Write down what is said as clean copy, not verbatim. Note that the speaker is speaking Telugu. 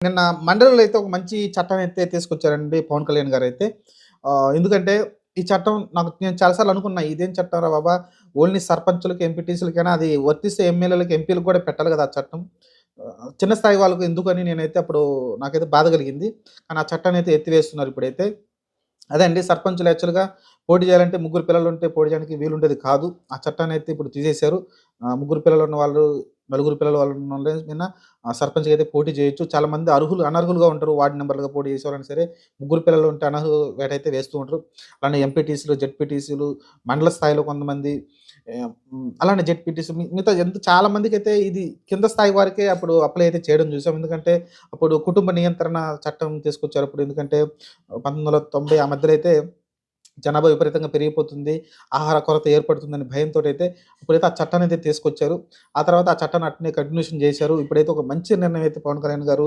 నిన్న మండలిలో అయితే ఒక మంచి చట్టాన్నయితే తీసుకొచ్చారండి పవన్ కళ్యాణ్ గారైతే. ఎందుకంటే ఈ చట్టం నేను చాలా సార్లు అనుకున్నా ఇదేం చట్టంరా బాబా! ఓన్లీ సర్పంచులకి, ఎంపీటీసీలకేనా అది వర్తిస్తే ఎమ్మెల్యేలకి, ఎంపీ‌లకి కూడా పెట్టాలి కదా! ఆ చట్టం. చిన్న స్థాయి వాళ్ళకి ఎందుకని నేనైతే అప్పుడు నాకైతే బాధ కలిగింది. కానీ ఆ చట్టాన్నయితే ఎత్తివేస్తున్నారు ఇప్పుడైతే. అదే అండి సర్పంచులు యాక్చువల్‌గా పోటీ చేయాలంటే ముగ్గురు పిల్లలుంటే పోటీ చేయడానికి వీలుండేది కాదు. ఆ చట్టాన్నయితే ఇప్పుడు తీసేశారు. ముగ్గురు పిల్లలున్న వాళ్ళు, నలుగురు పిల్లలు వాళ్ళు మీద సర్పంచ్‌గా అయితే పోటీ చేయొచ్చు. చాలామంది అనర్హులుగా ఉంటారు. వార్డ్ మెంబర్‌లుగా పోటీ చేసేవారైనా సరే, ముగ్గురు పిల్లలు ఉంటే వేటైతే వేస్తూ ఉంటారు. అలానే ఎంపీటీసీలు, జెడ్పీటీసీలు, మండల స్థాయిలో కొంతమంది అలానే జెడ్పీటీసీ మిగతా చాలా మందికైతే ఇది కింద స్థాయి వారికే అప్పుడు అప్లై అయితే చేయడం చూసాం. ఎందుకంటే అప్పుడు కుటుంబ నియంత్రణ చట్టం తీసుకొచ్చారు. అప్పుడు ఎందుకంటే 1990 ఆ మధ్యలో అయితే జనాభా విపరీతంగా పెరిగిపోతుంది. ఆహార కొరత ఏర్పడుతుందని భయంతోటైతే ఇప్పుడైతే ఆ చట్టాన్నయితే తీసుకొచ్చారు. ఆ తర్వాత ఆ చట్టాన్ని అట్నే కంటిన్యూషన్ చేశారు. ఇప్పుడైతే ఒక మంచి నిర్ణయం అయితే పవన్ కళ్యాణ్ గారు